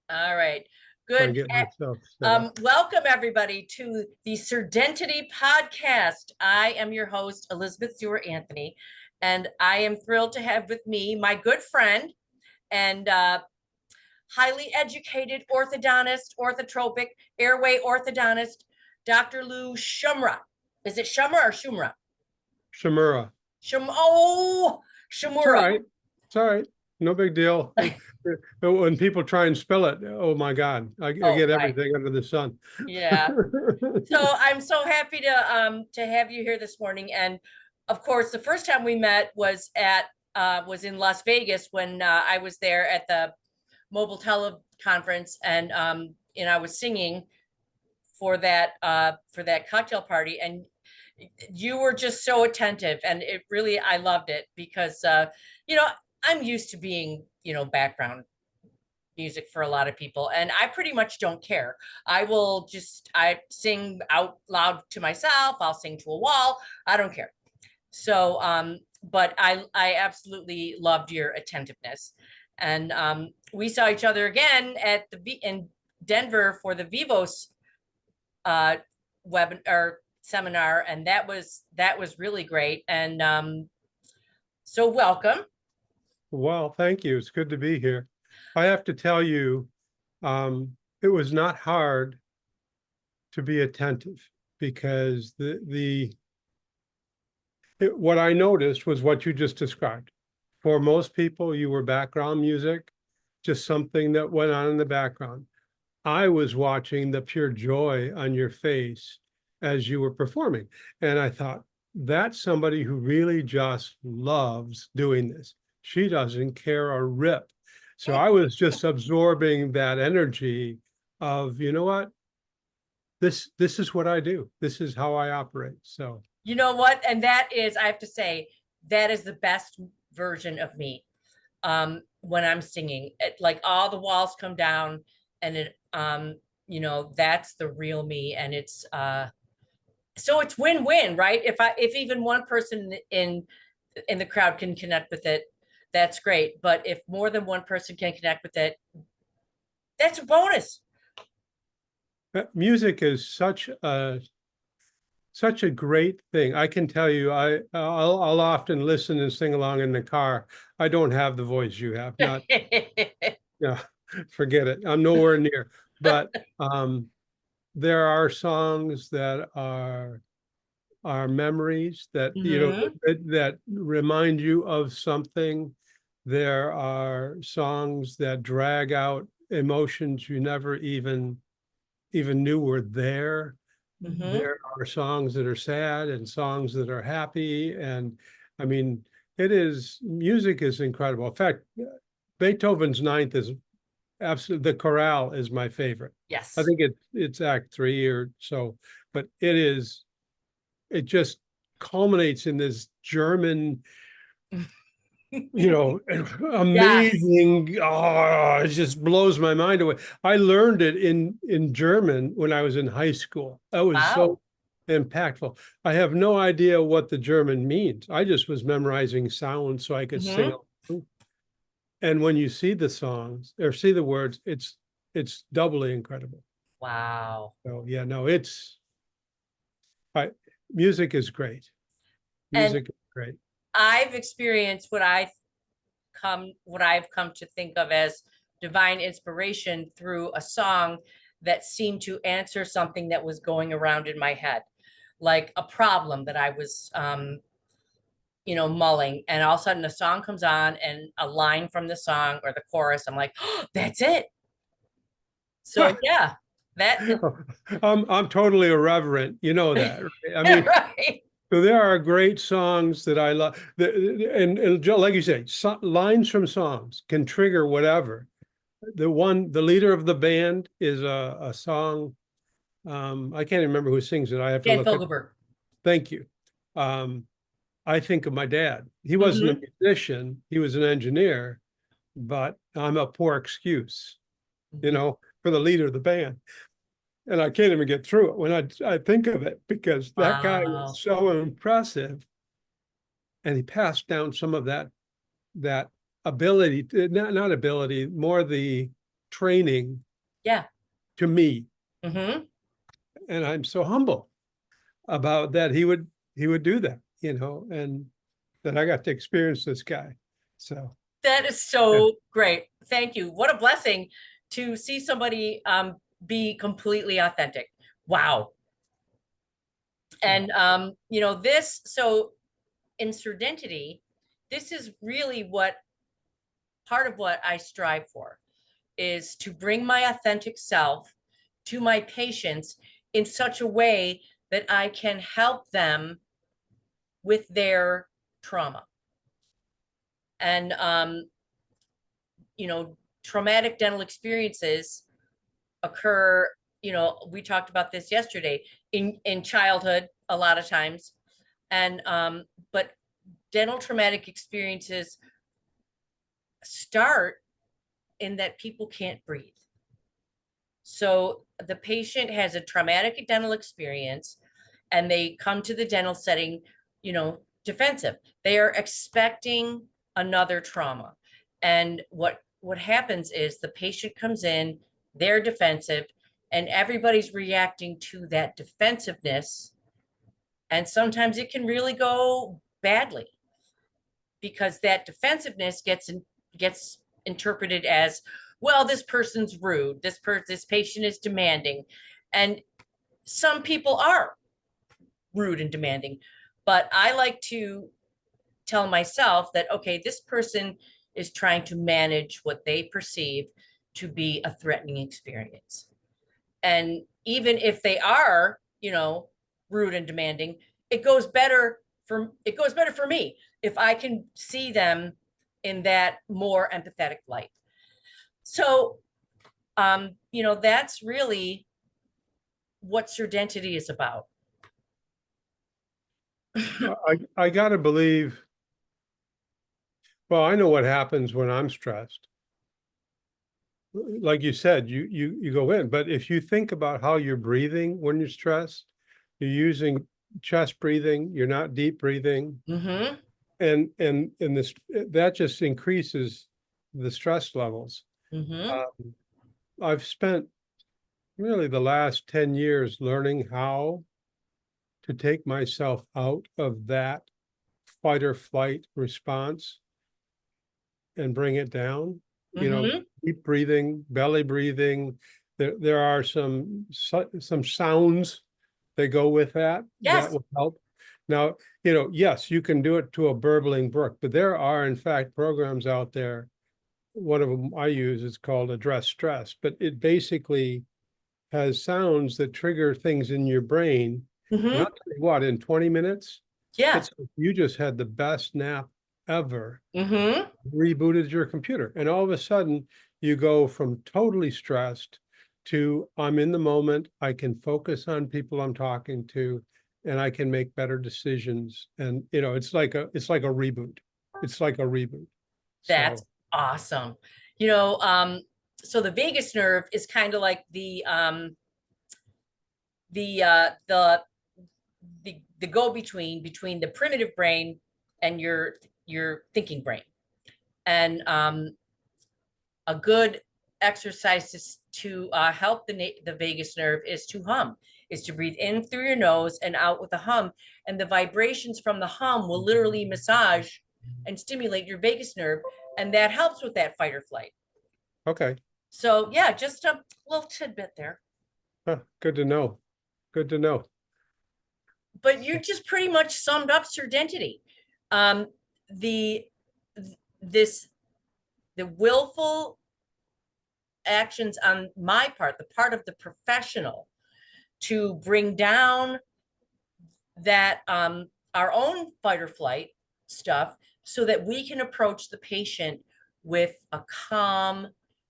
All right. Try and Good. get myself set up. Welcome everybody to the Surdentity podcast. I am your host, Elizabeth Stewart Anthony, and I am thrilled to have with me my good friend and highly educated orthodontist, orthotropic airway orthodontist, Dr. Lou Chmura. Is it Chmura or Chmura? Chmura. It's all Chmura. right. It's all right. No big deal. When people try and spell it, oh my God, I Oh, get right. everything under the sun. Yeah. So I'm so happy to have you here this morning. And of course, the first time we met was was in Las Vegas when I was there at the mobile teleconference, and I was singing for that cocktail party, and you were just so attentive, and it really I loved it because you know I'm used to being background music for a lot of people, and I pretty much don't care. I sing out loud to myself, I'll sing to a wall, I don't care. So but I absolutely loved your attentiveness. And we saw each other again in Denver for the Vivos webinar seminar, and that was really great. And so welcome. Well, thank you. It's good to be here. I have to tell you, it was not hard to be attentive because what I noticed was what you just described. For most people, you were background music, just something that went on in the background. I was watching the pure joy on your face as you were performing. And I thought, that's somebody who really just loves doing this. She doesn't care a rip. So I was just absorbing that energy of, you know what? This is what I do. This is how I operate. So You know what? And that is, I have to say, that is the best version of me. When I'm singing, like all the walls come down, and that's the real me. And it's so it's win-win, right? If even one person in the crowd can connect with it, that's great. But if more than one person can connect with it, that's a bonus. music is such a great thing. I can tell you, I'll often listen and sing along in the car. I don't have the voice you have. Not, yeah, forget it. I'm nowhere near. But there are songs that are memories that Mhm. that remind you of something. There are songs that drag out emotions you never even knew were there. Mhm. There are songs that are sad and songs that are happy. And I mean, music is incredible. In fact, Beethoven's Ninth is absolutely, the chorale is my favorite. I Yes. think it's Act 3 or so, but it just culminates in this German, Yes. amazing. Oh, it just blows my mind away. I learned it in German when I was in high school. That was Wow. so impactful. I have no idea what the German means. I just was memorizing sounds so I could sing Mhm. along. And when you see the songs or see the words, it's doubly incredible. Wow. So yeah, no, I, music is great. And Music is great. I've experienced what I've come to think of as divine inspiration through a song that seemed to answer something that was going around in my head, like a problem that I was mulling, and all of a sudden a song comes on and a line from the song or the chorus, I'm like, oh, that's it. So yeah, that I'm totally irreverent. You know that, right? I mean, right. so there are great songs that I love. And like you say, lines from songs can trigger whatever. The leader of the band is a song. I can't remember who sings it. I have to Dan look at. Fogelberg. Thank you. Um, I think of my dad. He wasn't a Hmm. musician. He was an engineer, but I'm a poor excuse, Hmm. for the leader of the band. And I can't even get through it when I think of it because that guy was Wow. so impressive, and he passed down some of that ability, not ability, more the training Yeah. to me. Mm-hmm. And I'm so humble about that he would do that, and that I got to experience this guy. So That is yeah. so great. Thank you. What a blessing to see somebody be completely authentic. Wow. Yeah. And this, so in Surdentity, this is really what part of what I strive for is to bring my authentic self to my patients in such a way that I can help them with their trauma. And traumatic dental experiences occur, we talked about this yesterday, in childhood a lot of times. And but dental traumatic experiences start in that people can't breathe. So the patient has a traumatic dental experience and they come to the dental setting, defensive. They are expecting another trauma. And what happens is the patient comes in, they're defensive, and everybody's reacting to that defensiveness. And sometimes it can really go badly because that defensiveness gets interpreted as, well, this person's rude, this patient is demanding. And some people are rude and demanding, but I like to tell myself that, okay, this person is trying to manage what they perceive to be a threatening experience. And even if they are, rude and demanding, it goes better for me if I can see them in that more empathetic light. So that's really what Surdentity is about. I gotta believe, well, I know what happens when I'm stressed. Like you said, you go in, but if you think about how you're breathing when you're stressed, you're using chest breathing, you're not deep breathing, Mm-hmm. and this that just increases the stress levels. Mm-hmm. Um, I've spent really the last 10 years learning how to take myself out of that fight or flight response and bring it down. Mm-hmm. Deep breathing, belly breathing. There are some sounds that go with that Yes. will help. Now, yes, you can do it to a burbling brook, but there are in fact programs out there. One of them I use is called Address Stress, but it basically has sounds that trigger things in your brain. And Mm-hmm. I'll tell you what, in 20 minutes, Yeah. it's you just had the best nap ever, Mm-hmm. rebooted your computer. And all of a sudden, you go from totally stressed to I'm in the moment. I can focus on people I'm talking to, and I can make better decisions. And it's like a reboot. It's like a reboot. That's So awesome. You know, um, so the vagus nerve is kind of like the uh the the go between the primitive brain and your thinking brain. And a good exercise to help the vagus nerve is to hum, is to breathe in through your nose and out with a hum. And the vibrations from the hum will literally massage and stimulate your vagus nerve. And that helps with that fight or flight. okay. So yeah, just a little tidbit there. Huh, good to know. Good to know. But you just pretty much summed up Surdentity. Um, the this the willful actions on my part, the part of the professional, to bring down that our own fight or flight stuff so that we can approach the patient with a calm,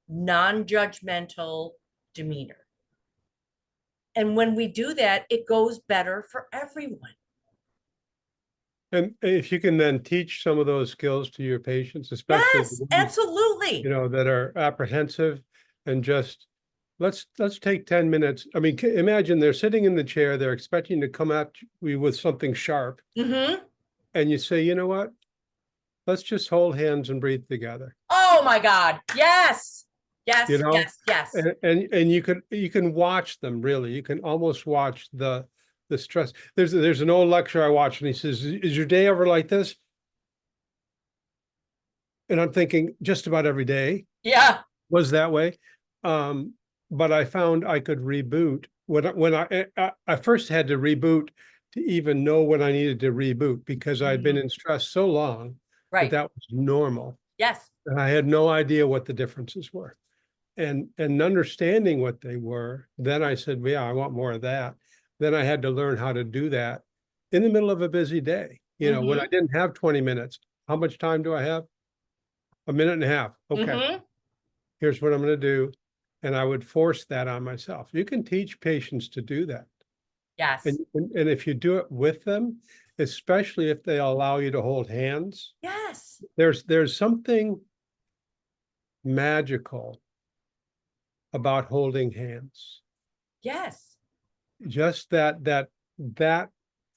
non-judgmental demeanor. And when we do that, it goes better for everyone. And if you can then teach some of those skills to your patients, especially the Yes, ones, absolutely. that are apprehensive, and just let's take 10 minutes. I mean, imagine they're sitting in the chair, they're expecting to come at you with something sharp, Mm-hmm. and you say, you know what? Let's just hold hands and breathe together. Oh my God. Yes. Yes, you know? yes, yes. And you can watch them really. You can almost watch the stress. There's an old lecture I watched and he says, "Is your day ever like this?" And I'm thinking just about every day Yeah. was that way. Um, but I found I could reboot when I first had to reboot to even know when I needed to reboot because I'd been Mhm. in stress so long that Right. that was normal. Yes. And I had no idea what the differences were. And understanding what they were, then I said, well, yeah, I want more of that. Then I had to learn how to do that in the middle of a busy day. You know, when I Mm-hmm. didn't have 20 minutes, how much time do I have? A minute and a half. Okay, Mm-hmm. here's what I'm going to do. And I would force that on myself. You can teach patients to do that. Yes. And if you do it with them, especially if they allow you to hold hands, Yes. there's something magical about holding hands. Yes. Just that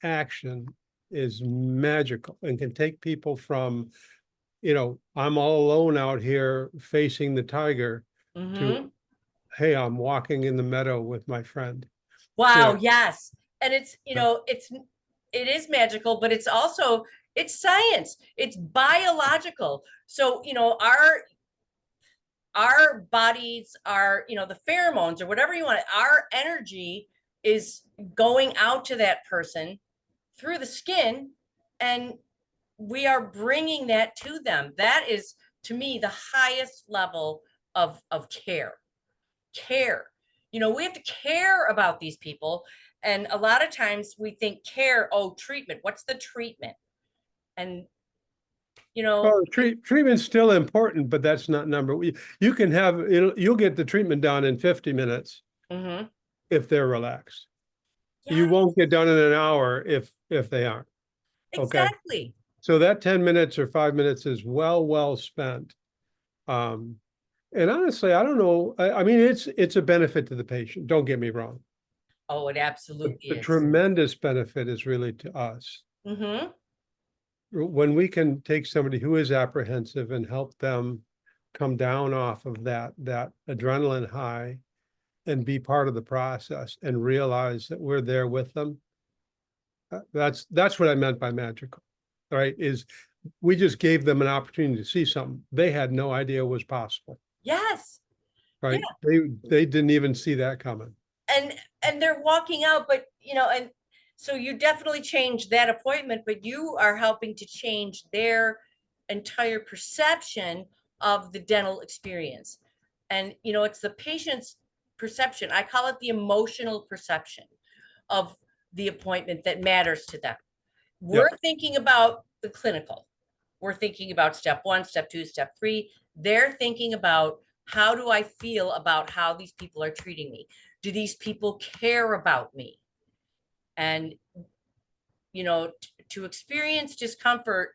action is magical and can take people from, I'm all alone out here facing the tiger to, Mm-hmm. hey, I'm walking in the meadow with my friend. You know, Wow. Yes. And it's, it is magical, but it's also, it's science. It's biological. So, our bodies are, the pheromones or whatever you want, our energy is going out to that person through the skin, and we are bringing that to them. That is, to me, the highest level of care. We have to care about these people, and a lot of times we think care, oh, treatment, what's the treatment? And you know well, treatment's still important, but that's not number. You can have you'll get the treatment done in 50 minutes mhm. if they're relaxed. Yeah, You won't get done in an hour if they aren't. Okay. exactly. So that 10 minutes or 5 minutes is well spent. Um, and honestly, I don't know. I mean, it's a benefit to the patient. Don't get me wrong. Oh, it But absolutely the is. tremendous benefit is really to us. Mm-hmm. When we can take somebody who is apprehensive and help them come down off of that adrenaline high and be part of the process and realize that we're there with them. That's what I meant by magical, right? Is we just gave them an opportunity to see something they had no idea was possible, Yes. Yeah. right? They didn't even see that coming. And they're walking out, but and so you definitely change that appointment, but you are helping to change their entire perception of the dental experience. And it's the patient's perception. I call it the emotional perception of the appointment that matters to them. We're Yep. thinking about the clinical. We're thinking about step one, step two, step three. They're thinking about, how do I feel about how these people are treating me? Do these people care about me? And, to experience discomfort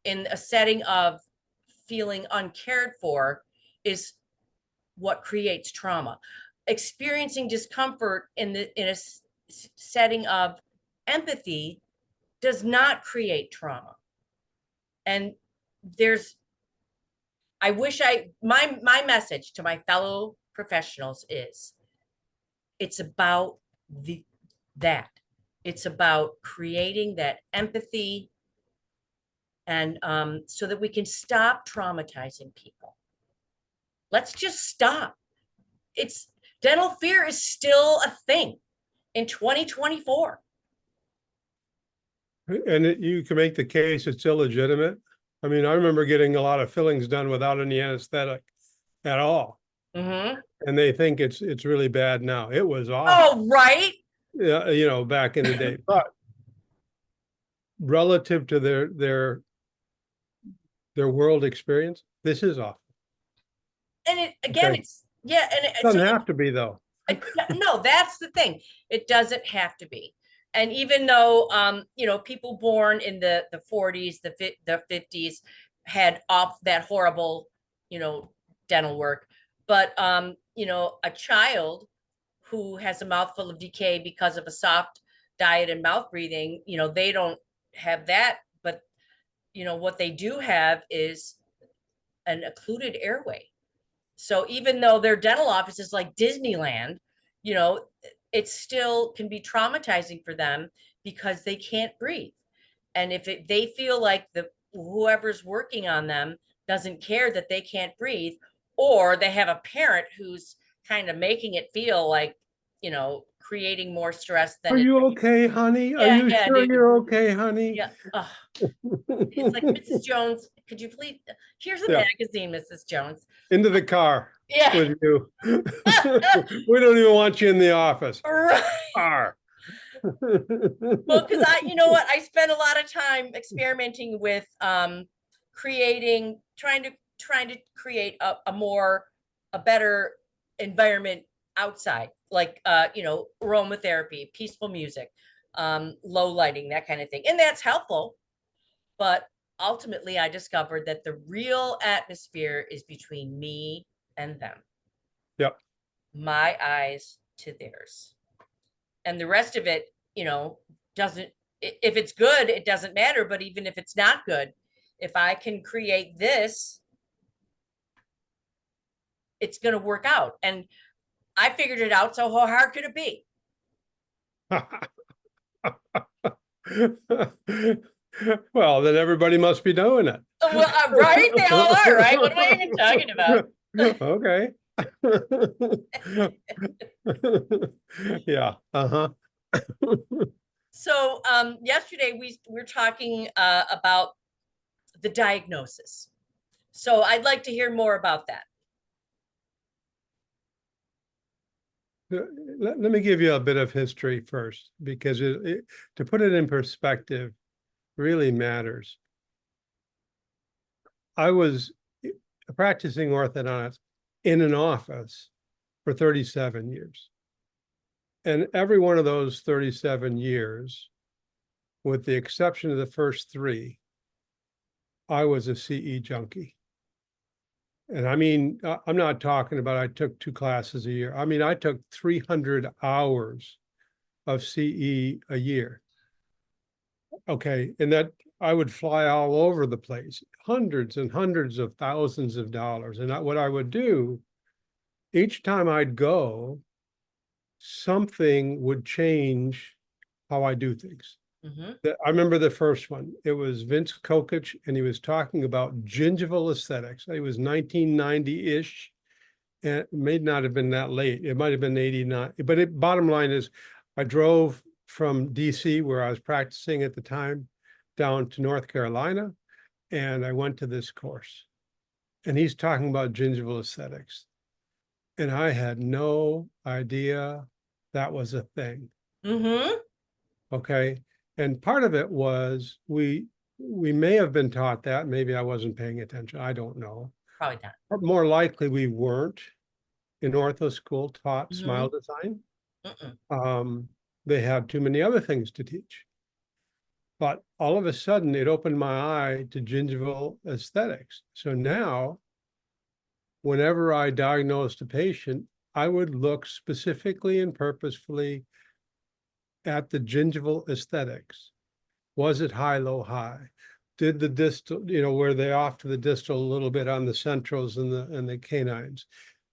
in a setting of feeling uncared for is what creates trauma. Experiencing discomfort in a setting of empathy does not create trauma. And there's I wish my message to my fellow professionals is, it's about the that it's about creating that empathy, and so that we can stop traumatizing people. Let's just stop. It's Dental fear is still a thing in 2024. And you can make the case it's illegitimate. I mean, I remember getting a lot of fillings done without any anesthetic at all, Mm-hmm. and they think it's really bad now. It was awful, Oh, right. back in the day. But relative to their world experience, this is awful. And it again, Okay, it's yeah, and so doesn't have to be though. no, that's the thing. It doesn't have to be. And even though people born in the 40s, the 50s had off that horrible, you know, dental work, but a child who has a mouthful of decay because of a soft diet and mouth breathing, they don't have that, but what they do have is an occluded airway. So even though their dental office is like Disneyland, you know, it still can be traumatizing for them because they can't breathe. And if they feel like whoever's working on them doesn't care that they can't breathe, or they have a parent who's kind of making it feel like, creating more stress Are than it. you okay, honey? Are Yeah, you yeah, sure dude. you're okay, honey? Yeah. Ugh. It's like, Mrs. Jones, could you please? Here's a Yeah, magazine, Mrs. Jones. into the car Yeah. with you. We don't even want you in the office. Right. Car. Well, because you know what? I spent a lot of time experimenting with trying to create a better environment outside, like aromatherapy, peaceful music, low lighting, that kind of thing. And that's helpful. But ultimately I discovered that the real atmosphere is between me and them. Yep. My eyes to theirs. And the rest of it, doesn't, if it's good, it doesn't matter. But even if it's not good, if I can create this, it's going to work out. And I figured it out. So how hard could it be? Well, then everybody must be doing it. Well, right? They all are, right? What am I even talking about? Okay. Yeah. Uh-huh. So yesterday we were talking about the diagnosis. So I'd like to hear more about that. Let me give you a bit of history first, because to put it in perspective really matters. I was a practicing orthodontist in an office for 37 years. And every one of those 37 years, with the exception of the first 3, I was a CE junkie. And I mean, I'm not talking about I took 2 classes a year. I mean, I took 300 hours of CE a year. Okay. And that I would fly all over the place, hundreds and hundreds of thousands of dollars. And what I would do, each time I'd go, something would change how I do things. Mm-hmm. I remember the first one. It was Vince Kokich, and he was talking about gingival aesthetics. It was 1990-ish, and it may not have been that late. It might have been 89. But bottom line is, I drove from DC, where I was practicing at the time, down to North Carolina, and I went to this course. And he's talking about gingival aesthetics. And I had no idea that was a thing. Mm-hmm. Okay. And part of it was we may have been taught that. Maybe I wasn't paying attention. I don't know. Probably not. But more likely we weren't in ortho school taught Mm-hmm. smile design. Mm-mm. They had too many other things to teach. But all of a sudden it opened my eye to gingival aesthetics. So now, whenever I diagnosed a patient, I would look specifically and purposefully at the gingival aesthetics. Was it high, low, high? Did the distal, were they off to the distal a little bit on the centrals and the canines?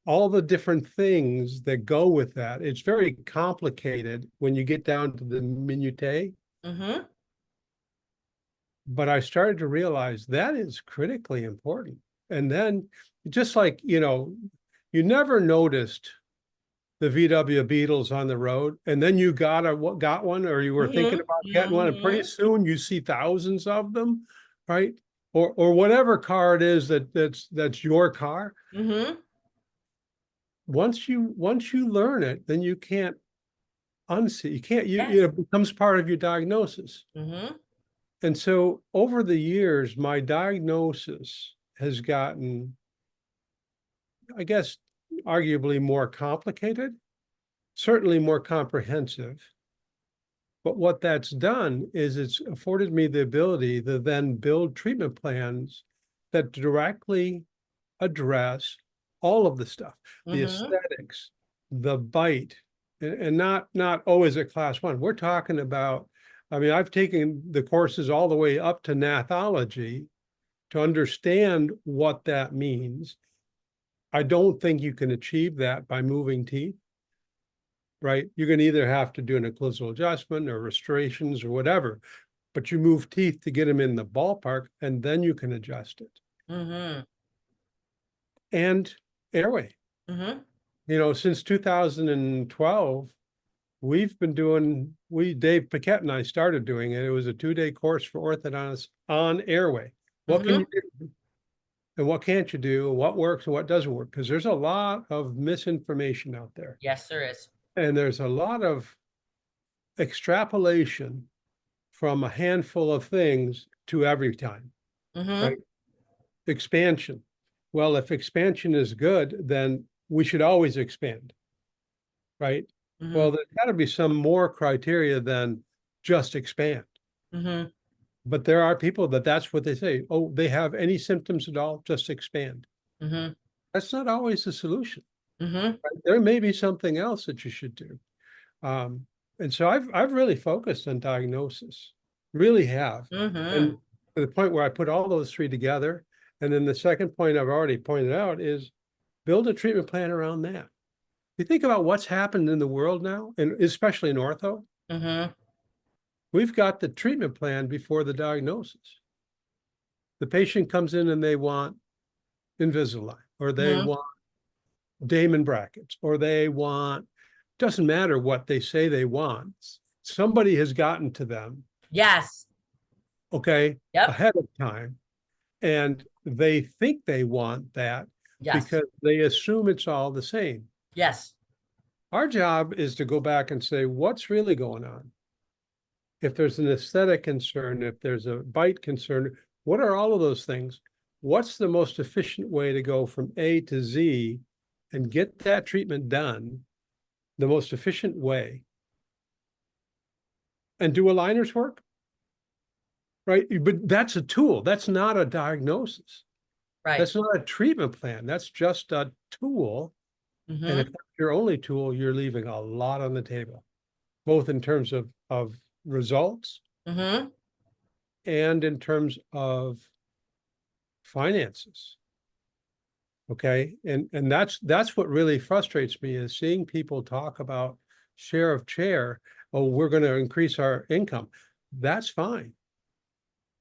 All the different things that go with that. It's very complicated when you get down to the minutiae. Mm-hmm. But I started to realize that is critically important. And then, just like, you never noticed the VW Beetles on the road, and then you got one, or you were thinking Mm-hmm. about getting one, and pretty Mm-hmm. soon you see thousands of them, right? Or whatever car it is that's your car. Mm-hmm. Once you learn it, then you can't unsee. You can't. Yes. It becomes part of your diagnosis. Mm-hmm. And so over the years, my diagnosis has gotten, I guess, arguably more complicated, certainly more comprehensive. But what that's done is it's afforded me the ability to then build treatment plans that directly address all of the stuff, the Mm-hmm. aesthetics, the bite, and not, oh, is it class 1? We're talking about, I mean, I've taken the courses all the way up to nathology to understand what that means. I don't think you can achieve that by moving teeth, right? You're going to either have to do an occlusal adjustment or restorations or whatever, but you move teeth to get them in the ballpark, and then you can adjust it. Mm-hmm. And airway. Mm-hmm. Since 2012, we've been doing, Dave Paquette and I started doing it. It was a 2-day course for orthodontists on airway. What can Mm-hmm. you do? And what can't you do? What works and what doesn't work? Because there's a lot of misinformation out there. Yes, there is. And there's a lot of extrapolation from a handful of things to every time, Mm-hmm. right? Expansion. Well, if expansion is good, then we should always expand, right? Mm-hmm. Well, there's got to be some more criteria than just expand. Mm-hmm. But there are people that's what they say. Oh, they have any symptoms at all, just expand. Mm-hmm. That's not always the solution. Mm-hmm. Right? There may be something else that you should do. Um, and so I've really focused on diagnosis, really have. Mm-hmm. And to the point where I put all those three together. And then the second point I've already pointed out is build a treatment plan around that. You think about what's happened in the world now, and especially in ortho, Mm-hmm. we've got the treatment plan before the diagnosis. The patient comes in and they want Invisalign, or they Mm-hmm. want Damon brackets, or they want, doesn't matter what they say they want. Somebody has gotten to them, Yes. okay, Yep. ahead of time, and they think they want that Yes. because they assume it's all the same. Yes. Our job is to go back and say, what's really going on? If there's an aesthetic concern, if there's a bite concern, what are all of those things? What's the most efficient way to go from A to Z and get that treatment done the most efficient way? And do aligners work? Right? But that's a tool. That's not a diagnosis. Right. That's not a treatment plan. That's just a tool. And if Mm-hmm. that's your only tool, you're leaving a lot on the table, both in terms of results Mm-hmm. and in terms of finances. Okay. And that's what really frustrates me is seeing people talk about share of chair. Oh, we're going to increase our income. That's fine.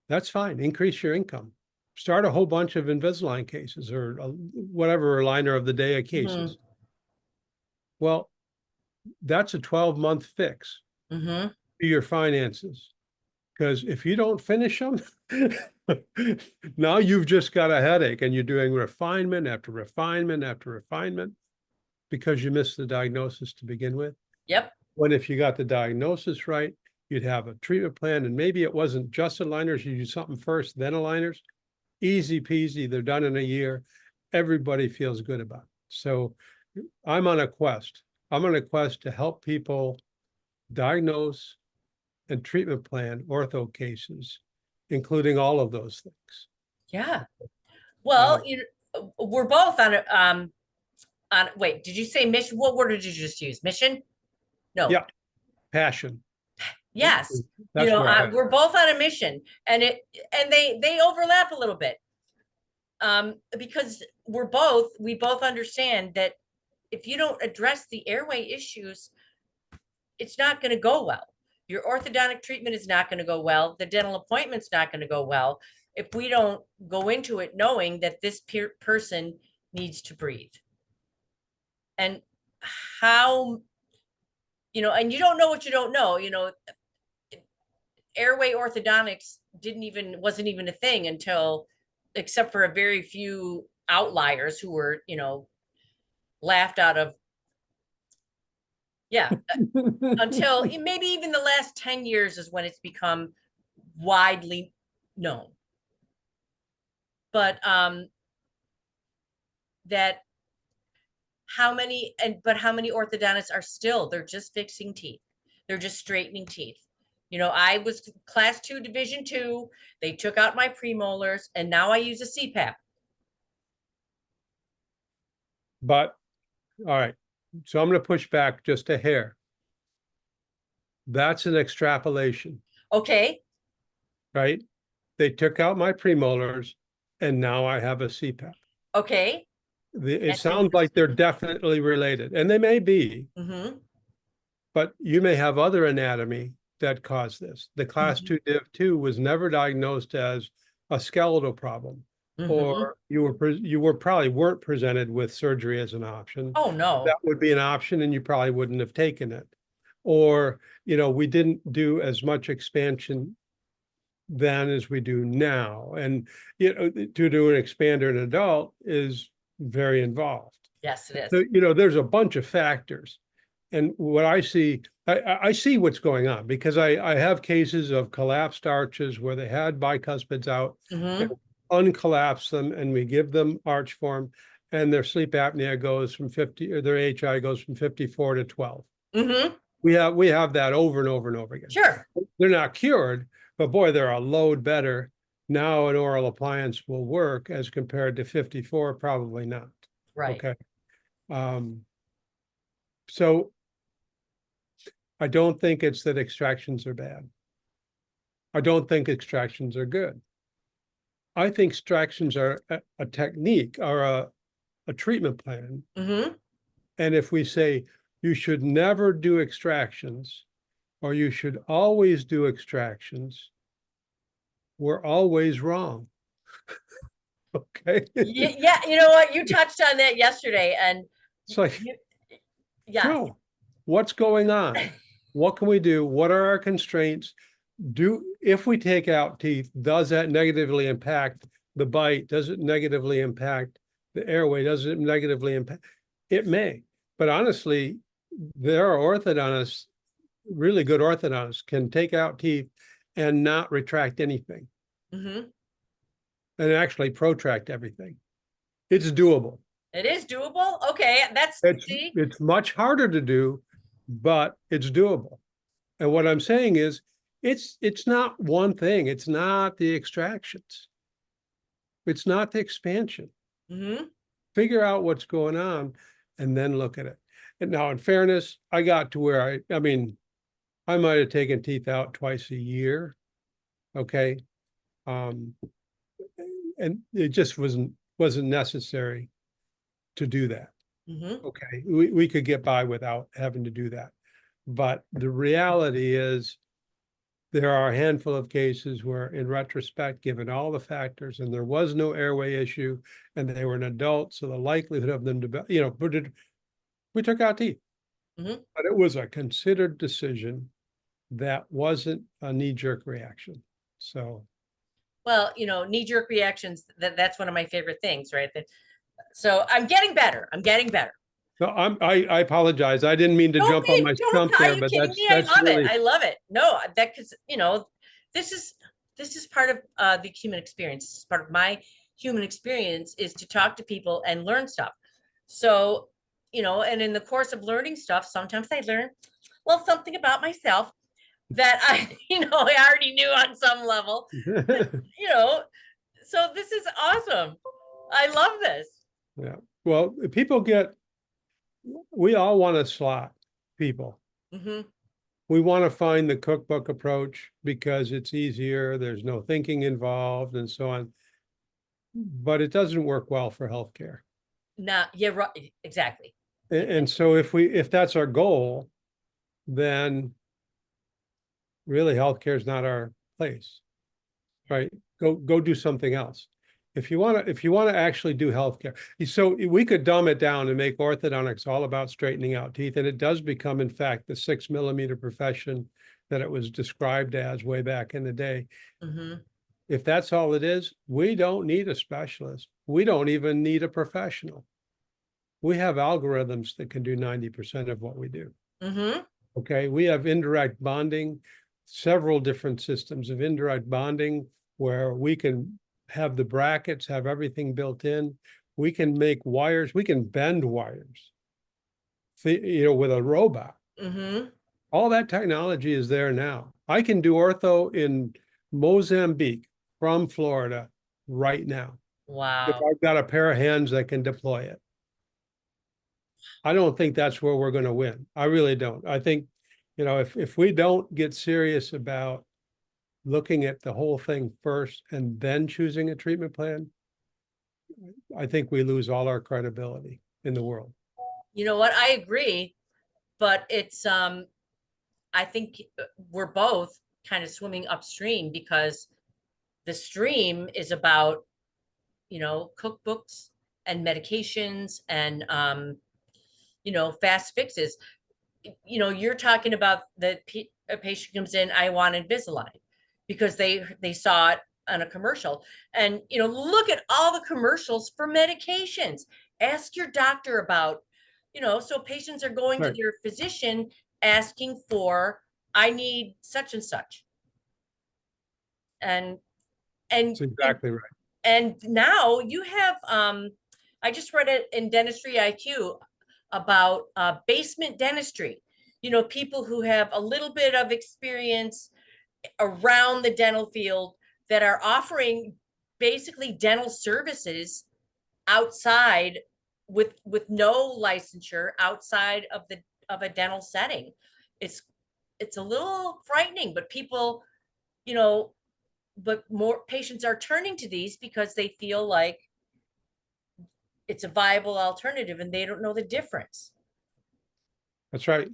That's fine. Increase your income. Start a whole bunch of Invisalign cases or whatever aligner of the day Mm-hmm. cases. Well, that's a 12-month fix Mm-hmm. to your finances. Because if you don't finish them, now you've just got a headache and you're doing refinement after refinement after refinement because you missed the diagnosis to begin with. When When if you got the diagnosis right, you'd have a treatment plan, and maybe it wasn't just aligners, you do something first, then aligners. Easy peasy, they're done in a year. Everybody feels good about it. So I'm on a quest. I'm on a quest to help people diagnose and treatment plan ortho cases, including all of those things. Yeah. Uh, Well, we're both on wait, did you say mission? What word did you just use? Mission? No. yeah, passion. Yes. That's where I. We're both on a mission, and they overlap a little bit. Because we both understand that if you don't address the airway issues, it's not going to go well. Your orthodontic treatment is not going to go well. The dental appointment's not going to go well if we don't go into it knowing that this person needs to breathe. And how, and you don't know what you don't know, airway orthodontics wasn't even a thing until, except for a very few outliers who were, laughed out of, yeah, until maybe even the last 10 years is when it's become widely known. But that how many orthodontists are still, they're just fixing teeth. They're just straightening teeth. I was class 2, division 2. They took out my premolars and now I use a CPAP. But all right, so I'm going to push back just a hair. That's an extrapolation, Okay. right? They took out my premolars and now I have a CPAP. Okay. It That's sounds like they're interesting. definitely related, and they may be, Mm-hmm. but you may have other anatomy that cause this. The class Mm-hmm. 2 div 2 was never diagnosed as a skeletal problem, Mm-hmm. or you were probably weren't presented with surgery as an option. Oh no. That would be an option, and you probably wouldn't have taken it. Or, we didn't do as much expansion then as we do now. And, to do an expander in an adult is very involved. Yes, it So, is. there's a bunch of factors. And what I see, I see what's going on because I have cases of collapsed arches where they had bicuspids out and Mm-hmm. uncollapse them, and we give them arch form, and their sleep apnea goes from 50, or their HI goes from 54 to 12. Mm-hmm. We have that over and over and over again. Sure. They're not cured, but boy, they're a load better. Now an oral appliance will work as compared to 54, probably not. Right. Okay. So I don't think it's that extractions are bad. I don't think extractions are good. I think extractions are a technique or a treatment plan. Mm-hmm. And if we say you should never do extractions or you should always do extractions, we're always wrong. Okay. Yeah, you know what? You touched on that yesterday, and It's like, you, yes. no, what's going on? What can we do? What are our constraints? If we take out teeth, does that negatively impact the bite? Does it negatively impact the airway? Does it negatively impact? It may, but honestly, there are orthodontists, really good orthodontists, can take out teeth and not retract anything Mm-hmm. and actually protract everything. It's doable. It is doable. Okay, that's It's see. it's much harder to do, but it's doable. And what I'm saying is, it's not one thing. It's not the extractions. It's not the expansion. Mm-hmm. Figure out what's going on and then look at it. And now, in fairness, I got to where I mean, I might have taken teeth out twice a year. Okay. Um, and it just wasn't necessary to do that. Mm-hmm. Okay. We could get by without having to do that. But the reality is there are a handful of cases where, in retrospect, given all the factors, and there was no airway issue, and they were an adult, so the likelihood of them to, we took out teeth. Mm-hmm. But it was a considered decision that wasn't a knee-jerk reaction. So, Well, knee-jerk reactions, that's one of my favorite things, right? So I'm getting better. I'm getting better. no, I apologize. I didn't mean to jump on my Don't, stump are there, you but kidding that's me? I that's love it. really, I love it. No, that because this is this is part of the human experience. This is part of my human experience is to talk to people and learn stuff. So, and in the course of learning stuff, sometimes I learn, well, something about myself that I, I already knew on some level. You know, so this is awesome. I love this. yeah. Well, we all want to slot people. Hmm. We want to find the cookbook approach because it's easier, there's no thinking involved, and so on. But it doesn't work well for healthcare. Now, yeah, right, exactly. And so if that's our goal, then really healthcare is not our place, right? Go do something else. If you want to actually do healthcare, so we could dumb it down and make orthodontics all about straightening out teeth, and it does become, in fact, the 6 millimeter profession that it was described as way back in the day. Hmm. If that's all it is, we don't need a specialist. We don't even need a professional. We have algorithms that can do 90% of what we do. Hmm. Okay, we have indirect bonding, several different systems of indirect bonding where we can have the brackets, have everything built in. We can make wires, we can bend wires, with a robot. Hmm. All that technology is there now. I can do ortho in Mozambique from Florida right now if Wow. I've got a pair of hands that can deploy it. I don't think that's where we're going to win. I really don't. I think, if we don't get serious about looking at the whole thing first and then choosing a treatment plan, I think we lose all our credibility in the world. You know what? I agree, but it's I think we're both kind of swimming upstream because the stream is about, cookbooks and medications and fast fixes. You're talking about a patient comes in, I want Invisalign because they saw it on a commercial. And look at all the commercials for medications. Ask your doctor about, so patients are going to Right. their physician asking for, I need such and such. And and That's exactly right. and now you have I just read it in Dentistry IQ about basement dentistry. People who have a little bit of experience around the dental field that are offering basically dental services outside with no licensure outside of a dental setting. It's it's a little frightening, but people, you know but more patients are turning to these because they feel like it's a viable alternative and they don't know the difference. That's right.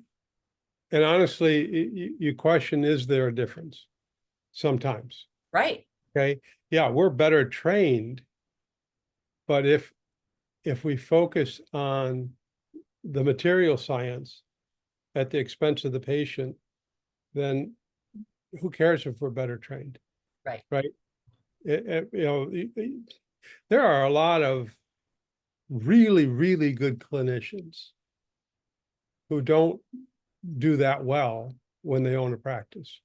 And honestly, you question, is there a difference? Sometimes. Right. Okay. Yeah, we're better trained, but if we focus on the material science at the expense of the patient, then who cares if we're better trained? Right. Right. There are a lot of really, really good clinicians who don't do that well when they own a practice.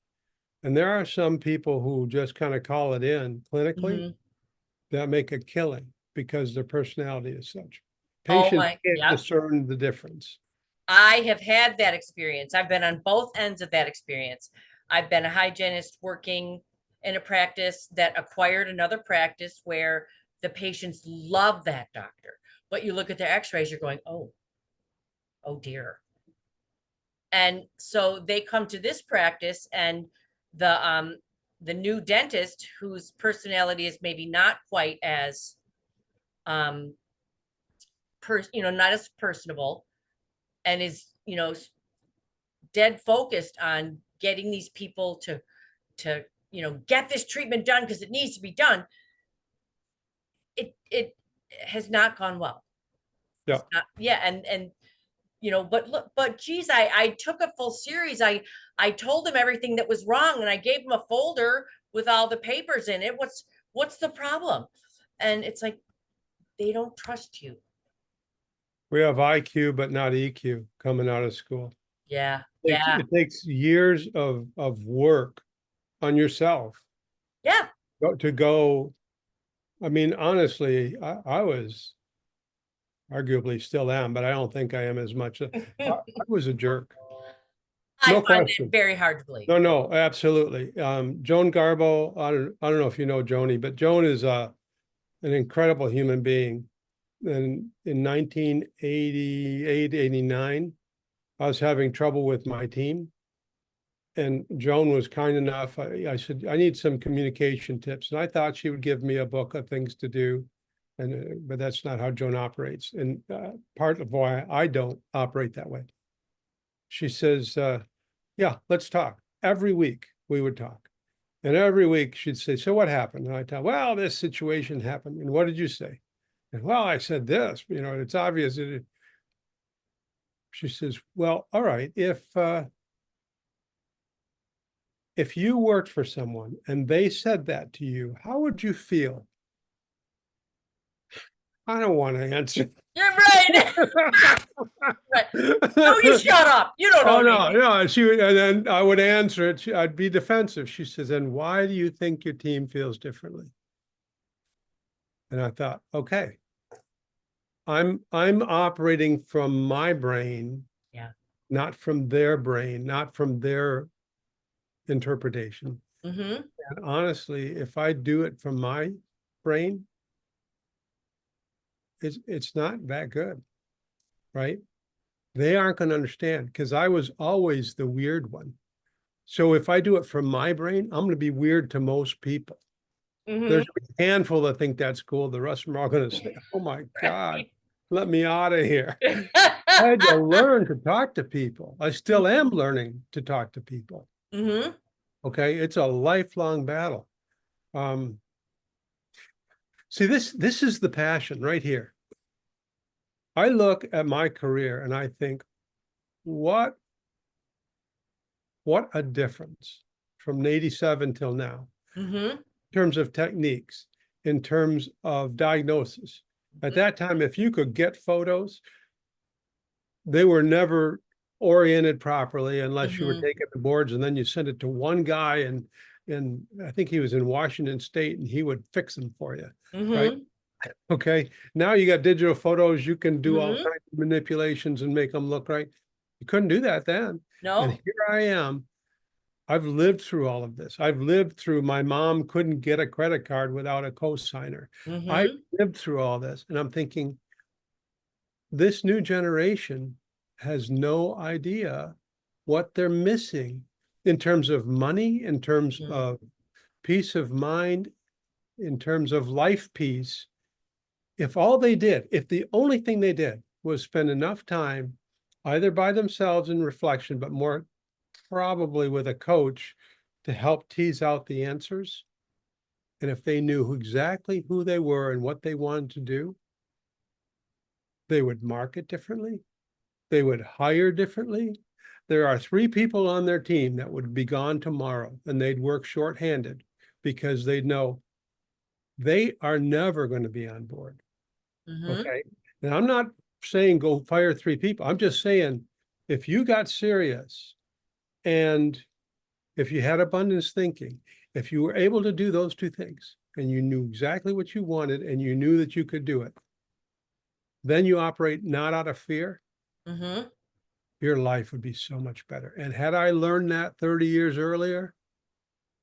And there are some people who just kind of call it in clinically Mhm. that make a killing because their personality is such. Oh Patients my, can't yeah. discern the difference. I have had that experience. I've been on both ends of that experience. I've been a hygienist working in a practice that acquired another practice where the patients love that doctor. But you look at their x-rays, you're going, oh dear. And so they come to this practice, and the new dentist, whose personality is maybe not quite as um not as personable, and is dead focused on getting these people to get this treatment done because it needs to be done. It has not gone well. Yeah. Yeah, and but look, but geez, I took a full series. I told him everything that was wrong, and I gave him a folder with all the papers in it. What's the problem? And it's like, they don't trust you. We have IQ, but not EQ coming out of school. Yeah, yeah, It takes years of work on yourself yeah. to go. I mean, honestly, I was arguably still am, but I don't think I am as much. I was a jerk. I No find it question. very hard to believe. No, no, absolutely. Joan Garbo, I don't know if you know Joni, but Joan is an incredible human being. And in 1988, 89, I was having trouble with my team. And Joan was kind enough. I said, I need some communication tips. And I thought she would give me a book of things to do. But that's not how Joan operates. And part of why I don't operate that way. She says, yeah, let's talk. Every week we would talk. And every week she'd say, so what happened? And I tell, well, this situation happened. And what did you say? And well, I said this, it's obvious. She says, well, all right, if you worked for someone and they said that to you, how would you feel? I don't want to answer. You're right. Right. No, you shut up. You don't know Oh no, anything. no. And then I would answer it. I'd be defensive. She says, and why do you think your team feels differently? And I thought, okay, I'm operating from my brain, Yeah. not from their brain, not from their interpretation. Mm-hmm. And honestly, if I do it from my brain, it's not that good, right? They aren't going to understand because I was always the weird one. So if I do it from my brain, I'm going to be weird to most people. Mm-hmm. There's a handful that think that's cool. The rest of them are all going to say, oh my God, let me out of here. I had to learn to talk to people. I still am learning to talk to people. Mm-hmm. Okay. It's a lifelong battle. Um, see, this is the passion right here. I look at my career and I think, what a difference from 87 till now Mm-hmm. in terms of techniques, in terms of diagnosis. At that time, if you could get photos, they were never oriented properly unless you were Mm-hmm. taking the boards and then you sent it to one guy and I think he was in Washington State and he would fix them for you, right? Mm-hmm. Okay. Now you got digital photos, you can do all Mm-hmm. kinds of manipulations and make them look right. You couldn't do that then. And No. here I am. I've lived through all of this. I've lived through my mom couldn't get a credit card without a cosigner. I Mm-hmm. lived through all this and I'm thinking, this new generation has no idea what they're missing in terms of money, in terms Mm-hmm. of peace of mind, in terms of life peace. If all they did, if the only thing they did was spend enough time either by themselves in reflection, but more probably with a coach to help tease out the answers. And if they knew exactly who they were and what they wanted to do, they would market differently. They would hire differently. There are 3 people on their team that would be gone tomorrow and they'd work shorthanded because they'd know they are never going to be on board. Mm-hmm. Okay. And I'm not saying go fire 3 people. I'm just saying if you got serious and if you had abundance thinking, if you were able to do those 2 things and you knew exactly what you wanted and you knew that you could do it, then you operate not out of fear, Mm-hmm. your life would be so much better. And had I learned that 30 years earlier,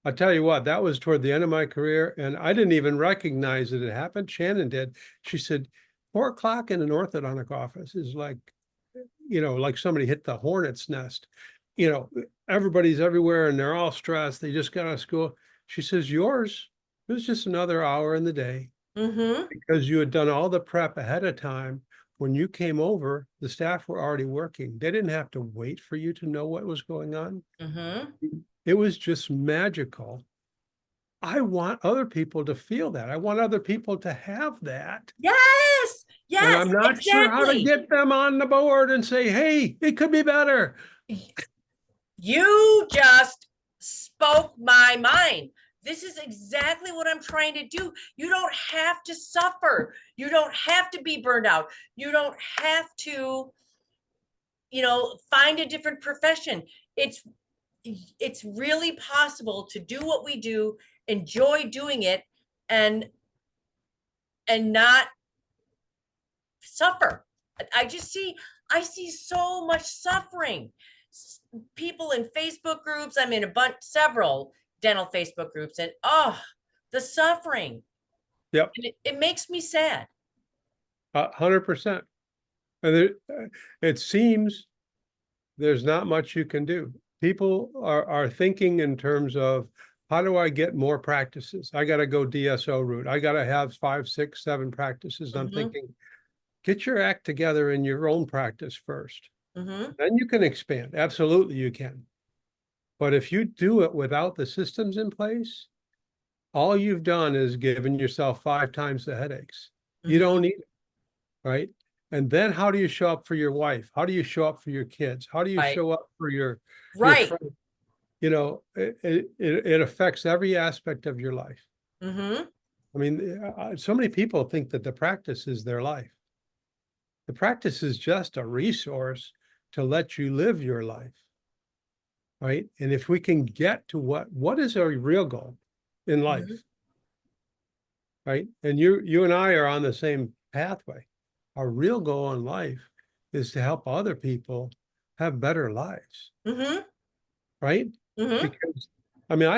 I'll tell you what, that was toward the end of my career. And I didn't even recognize that it happened. Shannon did. She said, 4 o'clock in an orthodontic office is like, like somebody hit the hornet's nest. You know, everybody's everywhere and they're all stressed. They just got out of school. She says, yours, it was just another hour in the day Mm-hmm. because you had done all the prep ahead of time. When you came over, the staff were already working. They didn't have to wait for you to know what was going on. Mm-hmm. It was just magical. I want other people to feel that. I want other people to have that. Yes. And Yes. I'm not sure how to Exactly. get them on the board and say, hey, it could be better. You just spoke my mind. This is exactly what I'm trying to do. You don't have to suffer. You don't have to be burned out. You don't have to, find a different profession. It's really possible to do what we do, enjoy doing it, and not suffer. I see so much suffering. People in Facebook groups. I'm in several dental Facebook groups, and the suffering. Yep. And it makes me sad. 100%. And it seems there's not much you can do. People are thinking in terms of, how do I get more practices? I got to go DSO route. I got to have 5, 6, 7 practices. I'm Mm-hmm. thinking, get your act together in your own practice first. Mm-hmm. Then you can expand. Absolutely, you can. But if you do it without the systems in place, all you've done is given yourself 5 times the headaches. You Mm-hmm. don't need it, right? And then how do you show up for your wife? How do you show up for your kids? How do you Right. show up for your Right. friends? It affects every aspect of your life. Mm-hmm. I mean, so many people think that the practice is their life. The practice is just a resource to let you live your life, right? And if we can get to what is our real goal in life, Mm-hmm. right? And you and I are on the same pathway. Our real goal in life is to help other people have better lives, Mm-hmm. right? Mm-hmm. Because I mean,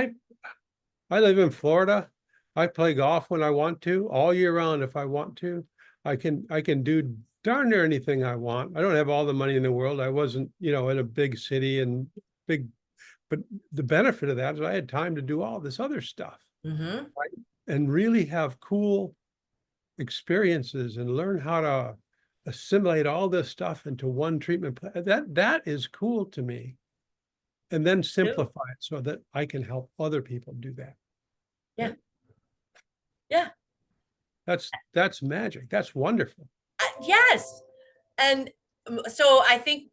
I live in Florida. I play golf when I want to, all year round if I want to. I can do darn near anything I want. I don't have all the money in the world. I wasn't, in a big city and big, but the benefit of that is I had time to do all this other stuff. Mm-hmm. Right? and really have cool experiences and learn how to assimilate all this stuff into one treatment plan. That is cool to me. And then Too. simplify it so that I can help other people do that. Yeah. Yeah. That's magic. That's wonderful. Yes. And so I think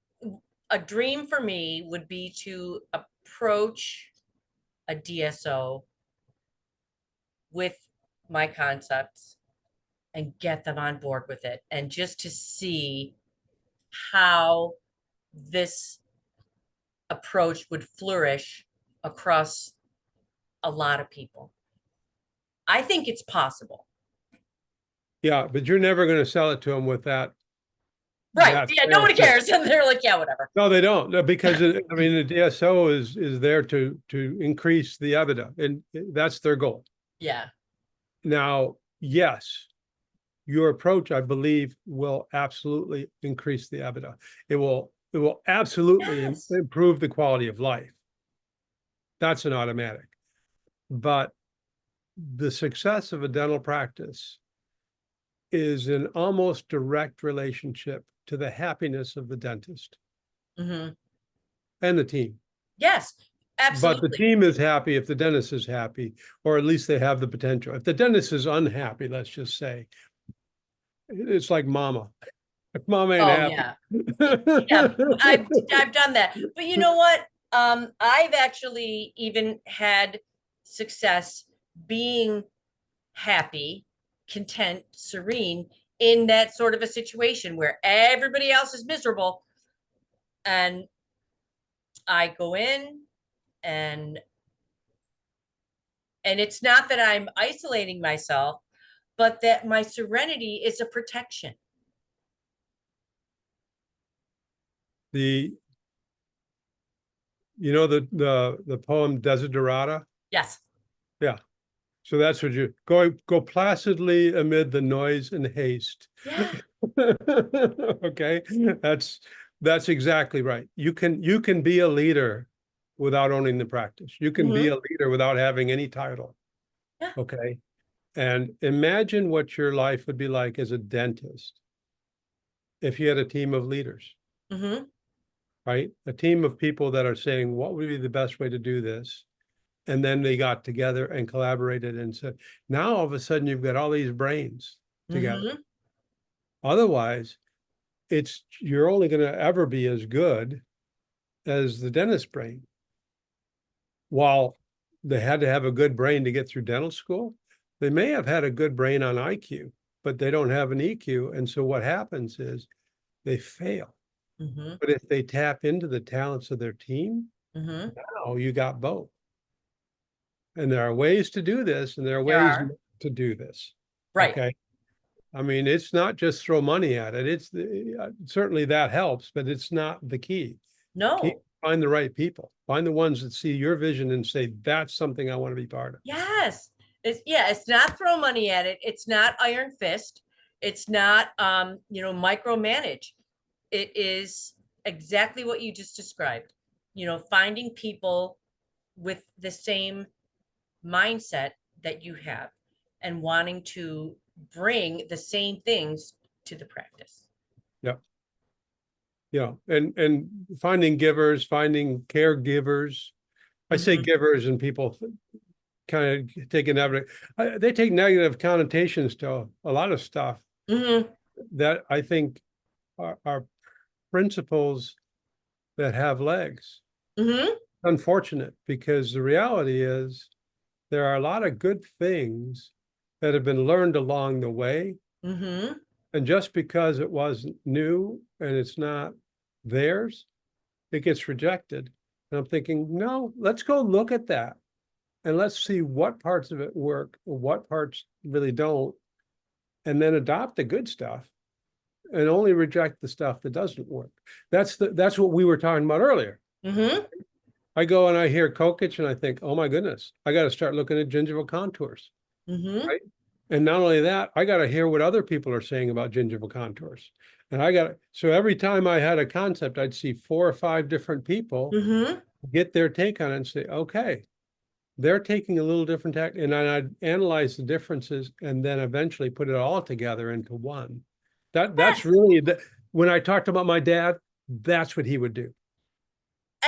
a dream for me would be to approach a DSO with my concepts and get them on board with it, and just to see how this approach would flourish across a lot of people. I think it's possible. Yeah, but you're never going to sell it to them with that Right. that Yeah, sales nobody pitch. cares. And they're like, yeah, whatever. No, they don't. No, because I mean, the DSO is there to increase the EBITDA, and that's their goal. Yeah. Now, yes, your approach, I believe, will absolutely increase the EBITDA. It will absolutely Yes. improve the quality of life. That's an automatic. But the success of a dental practice is an almost direct relationship to the happiness of the dentist Hmm. and the team. Yes, But the absolutely. team is happy if the dentist is happy, or at least they have the potential. If the dentist is unhappy, let's just say, it's like mama. If mama ain't Oh happy. yeah. Yeah, I've done that. But you know what? I've actually even had success being happy, content, serene in that sort of a situation where everybody else is miserable, and I go in, and it's not that I'm isolating myself, but that my serenity is a protection. The the poem Desiderata? Yes. Yeah. So that's what you go placidly amid the noise and haste. Yeah. Okay. That's exactly right. You can be a leader without owning the practice. You can be Hmm. a leader without having any title. Yeah. Okay. And imagine what your life would be like as a dentist if you had a team of leaders, Hmm. right? A team of people that are saying, what would be the best way to do this? And then they got together and collaborated and said, now all of a sudden you've got all these brains together. Hmm. Otherwise, you're only going to ever be as good as the dentist brain. While they had to have a good brain to get through dental school, they may have had a good brain on IQ, but they don't have an EQ. And so what happens is they fail. Hmm. But if they tap into the talents of their team, Hmm. now you got both. And there are ways to do this, and there are There ways are. to do this. Right. Okay. I mean, it's not just throw money at it. It's certainly that helps, but it's not the key. No. Find the right people. Find the ones that see your vision and say, that's something I want to be part of. Yes. It's not throw money at it. It's not iron fist. It's not micromanage. It is exactly what you just described. Finding people with the same mindset that you have and wanting to bring the same things to the practice. Yeah. Yeah. And finding givers, finding caregivers. I say Hmm. givers and people kind of take they take negative connotations to a lot of stuff Hmm. that I think are principles that have legs. Hmm. Unfortunate, because the reality is there are a lot of good things that have been learned along the way. Hmm. And just because it wasn't new and it's not theirs, it gets rejected. And I'm thinking, no, let's go look at that and let's see what parts of it work, or what parts really don't, and then adopt the good stuff and only reject the stuff that doesn't work. That's what we were talking about earlier. Hmm. I go and I hear Kokich and I think, oh my goodness, I got to start looking at gingival contours, Hmm. right? And not only that, I got to hear what other people are saying about gingival contours. And so every time I had a concept, I'd see 4 or 5 different people Hmm. get their take on it and say, okay, they're taking a little different tack, and I'd analyze the differences and then eventually put it all together into one. That's Yes. really when I talked about my dad, that's what he would do.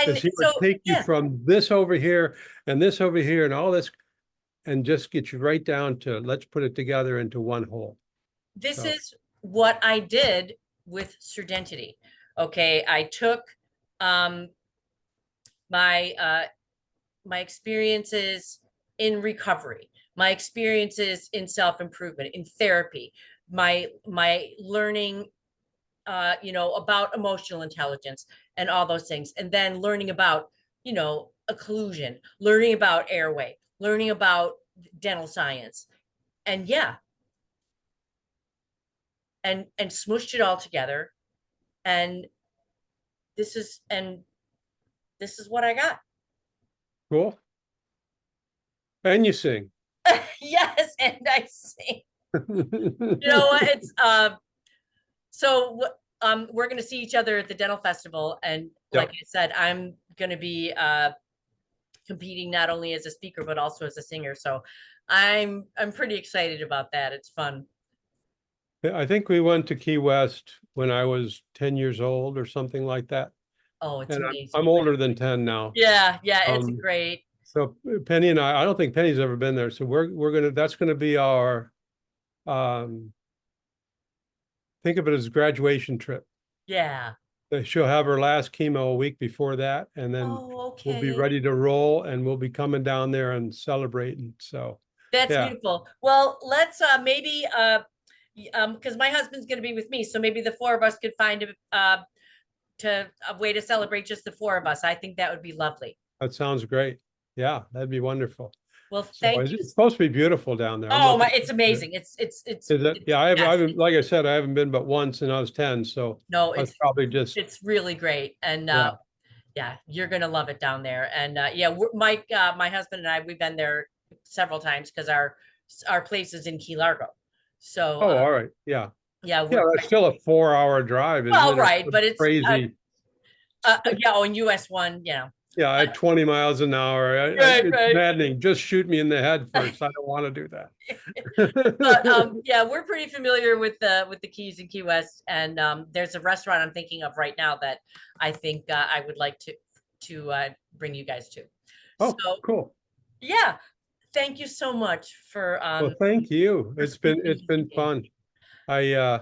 Is And he would so, take you yeah, from this over here and this over here and all this and just get you right down to let's put it together into one whole. this So is what I did with Surdentity. Okay, I took um, my my experiences in recovery, my experiences in self-improvement, in therapy, my learning about emotional intelligence and all those things, and then learning about occlusion, learning about airway, learning about dental science, and yeah, and smooshed it all together, and and this is what I got. cool. And you sing. Yes, and I sing. You know what? It's so we're gonna see each other at the dental festival, and like Yep, I said, I'm gonna be competing not only as a speaker but also as a singer. So I'm pretty excited about that. It's fun. I think we went to Key West when I was 10 years old or something like that. Oh, it's And I'm amazing. older than 10 now. Yeah, yeah, it's Um, great. so Penny and I don't think Penny's ever been there. So we're gonna that's gonna be our um think of it as a graduation trip. Yeah. She'll have her last chemo a week before that, and then Oh, we'll be okay. ready to roll and we'll be coming down there and celebrating. So That's yeah, beautiful. Well, let's maybe because my husband's going to be with me, so maybe the four of us could find a way to celebrate just the four of us. I think that would be lovely. that sounds great. Yeah, that'd be wonderful. Well, So thank you. it's supposed to be beautiful down there. I'm Oh my, looking. it's amazing. Is it? It's Yeah, I yes. haven't, like I said, I haven't been but once and I was 10, so No, I was probably just, it's really great, and yeah. yeah, you're gonna love it down there. And yeah, Mike, my husband and I, we've been there several times because our place is in Key Largo. So Oh, all right. Yeah. yeah, Yeah, we're that's quite still a 4 hour drive, isn't well, it? Or right, some but it's crazy. yeah, on US one, Yeah, at 20 miles an hour. right, It's right. maddening. Just shoot me in the head first. I don't want to do But that. yeah, we're pretty familiar with the Keys and Key West, and there's a restaurant I'm thinking of right now that I think I would like to bring you guys to. So Oh, cool. yeah, thank you so much Well, thank you. for It's speaking with been me. fun. I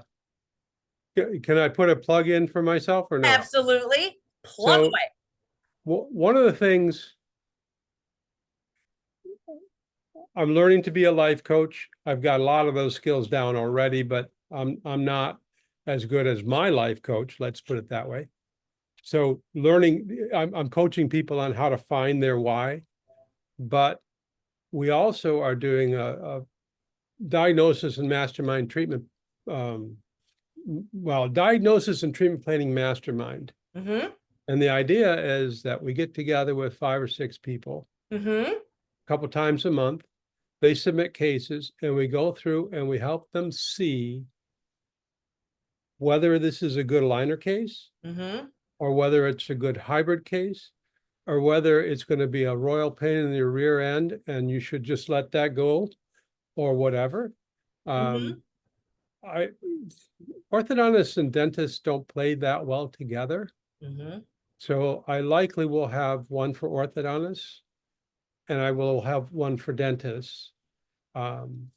can I put a plug in for myself or no? Absolutely, plug So away. one of the things I'm learning to be a life coach. I've got a lot of those skills down already, but I'm not as good as my life coach, let's put it that way. So learning, I'm coaching people on how to find their why, but we also are doing a diagnosis and mastermind treatment. Um, well, diagnosis and treatment planning mastermind. Mm-hmm. And the idea is that we get together with 5 or 6 people Mm-hmm. a couple times a month. They submit cases and we go through and we help them see whether this is a good aligner case Mm-hmm. or whether it's a good hybrid case or whether it's going to be a royal pain in the rear end and you should just let that go or whatever. Mm-hmm. Um, I orthodontists and dentists don't play that well together. Mm-hmm. So I likely will have one for orthodontists and I will have one for dentists. Um,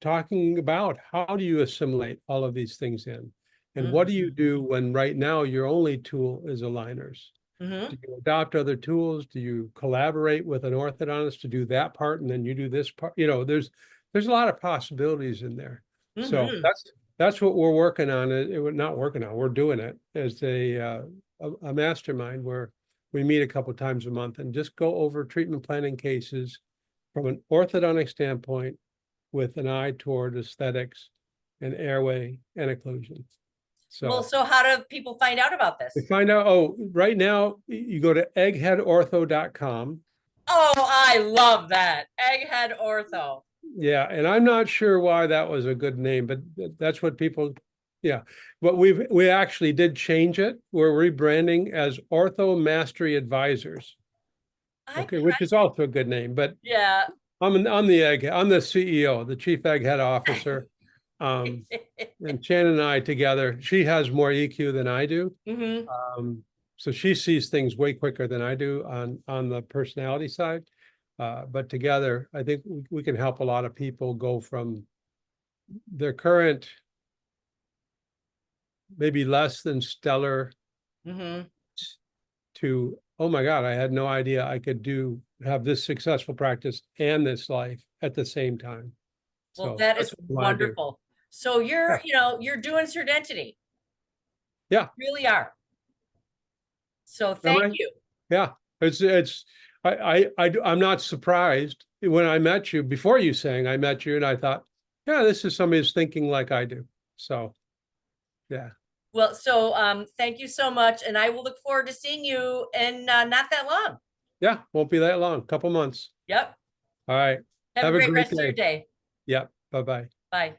talking about how do you assimilate all of these things in? And what do you Mm-hmm. do when right now your only tool is aligners? Mm-hmm. Do you adopt other tools? Do you collaborate with an orthodontist to do that part and then you do this part? There's a lot of possibilities in there. So Mm-hmm. that's what we're working on. We're not working on. We're doing it as a mastermind where we meet a couple times a month and just go over treatment planning cases from an orthodontic standpoint with an eye toward aesthetics and airway and occlusion. Well, So so how do people find out about to this? find out, right now you go to eggheadortho.com. Oh, I love that. Egghead Ortho. Yeah, and I'm not sure why that was a good name, but that's what people, yeah. But we actually did change it. We're rebranding as Ortho Mastery Advisors. I, Okay, which is also a good name, but yeah. I'm the CEO, the chief egghead officer. And Shannon and I together, she has more EQ than I do. Hmm. So she sees things way quicker than I do on the personality side. But together, I think we can help a lot of people go from their current, maybe less than stellar Hmm. to, oh my God, I had no idea I could have this successful practice and this life at the same time. Well, So that that's is what I want to do. wonderful. So Yeah. you're doing Surdentity. Yeah. Really are. So Am thank I? you. Yeah. It's, I'm not surprised when I met you, before you sang, I met you and I thought, yeah, this is somebody who's thinking like I do. So, yeah. Well, so thank you so much. And I will look forward to seeing you in not that long. Yeah. Won't be that long, couple months. Yep. All right. Have a Have a great great rest of your day. day. Yep. Bye-bye. Bye.